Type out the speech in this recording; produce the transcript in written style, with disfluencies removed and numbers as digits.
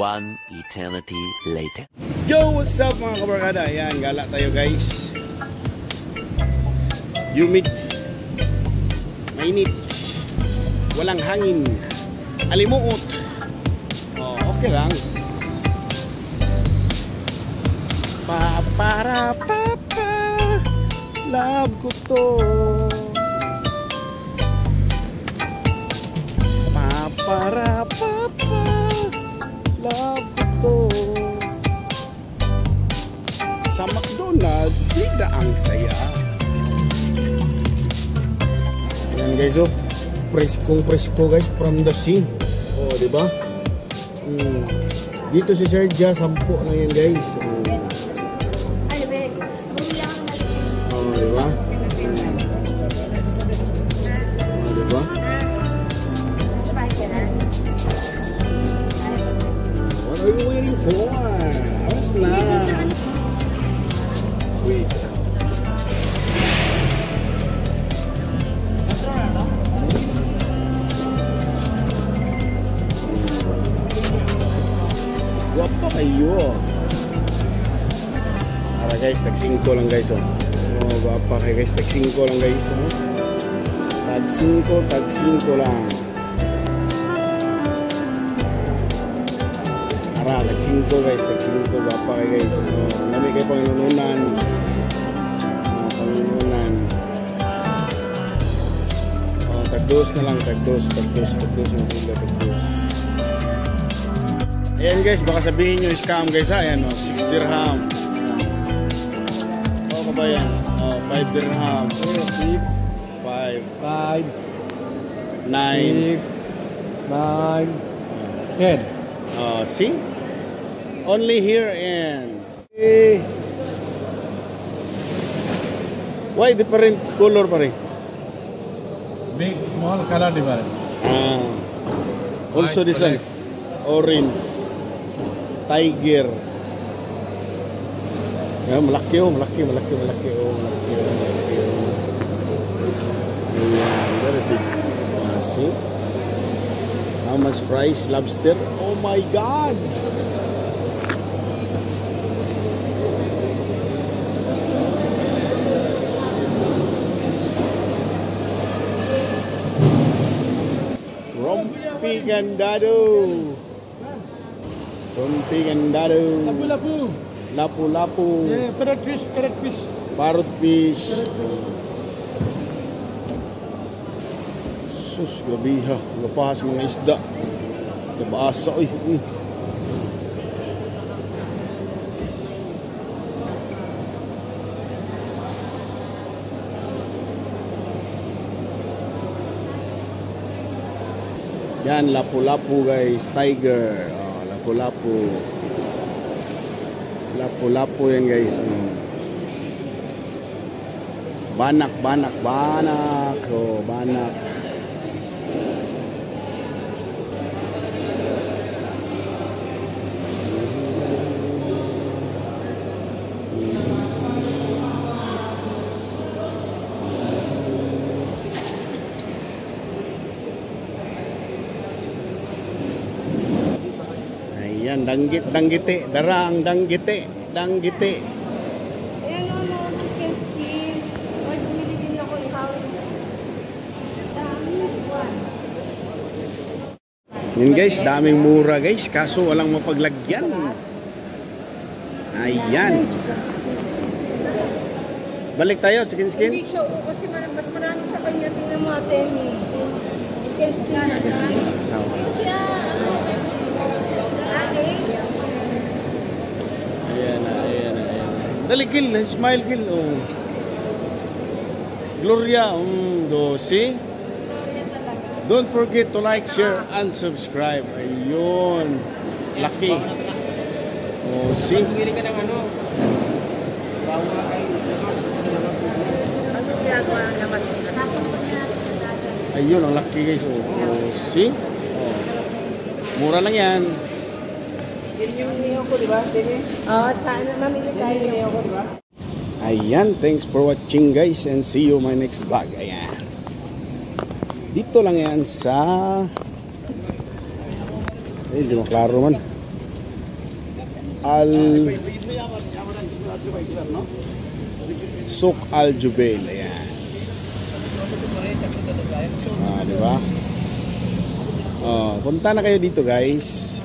One eternity later. Yo, what's up mga kabarkada? Ayan, gala tayo guys. Humid, mainit, walang hangin, alimuot. Oh, okay lang. Para papa, love ko to. Para papa, love ko to. Sa McDonald's, bigla ang saya. Ayan guys, oh, presko guys from the sea. Oh, di ba? Dito si Sergia, 10 na yan guys. Oh, di ba? Oh, di ba? What are you waiting for? Out na. Wait. Guapa kayo. Para guys, tag-5 lang guys, oh. Oh, guapa kayo guys, tag-5 lang guys, oh. Tag-5 lang. Ara, tag-5 guys, tag-5, guapa kayo guys. Oh, nami kayo Panginunan. Oh, Panginunan. Oh, tag-2 na lang, tag-2 yung pila, tag-2. Ayan guys, baka sabihin nyo scam guys ha. Ayan o, 6 dirham. O kabayan, 5 dirham. 6, 5, 9, 10. See? Only here and why different color pa rin? Big, small color difference. Also this one, orange. Tiger. Ayan, malaki oh, malaki. Ayan, very big. See? How much price? Lobster? Oh my God! Rompi Gandado. Rompi Gandado. Lapu-lapu. Yeah, parrot fish. Parrot fish. Sus, gabi ha. Lapahas mga isda. Nabasa, uy. Yan, lapu-lapu guys. Tiger. Lapu-lapu. Lapu-lapu yan guys. Banak. Oh, banak. Ayan, danggite, darang, danggite. Ayan o, chicken skin. Or bumili din ako ikaw. Yan guys, daming mura guys. Kaso walang mapaglagyan. Ayan. Balik tayo, chicken skin. Hindi siya, kasi mas marami sa kanya. Tingnan mo ate. Chicken skin na na. Siya, Ayan. Dali kill, smile kill. Oh. Gloria, see? Don't forget to like, share, and subscribe. Ayun. Lucky. Oh, see? Pumili ka ng ano? Ayun, ang lucky guys. Oh, see? Oh. Mura lang yan. Yung niyo ko, di ba? Oo, sana mamili tayo. Niyo ko, di ba? Ayan, thanks for watching guys and see you my next vlog. Ayan. Dito lang yan sa... Hindi mo klaro man. Souk Al Jubail. Ayan. Di ba? Punta na kayo dito, guys.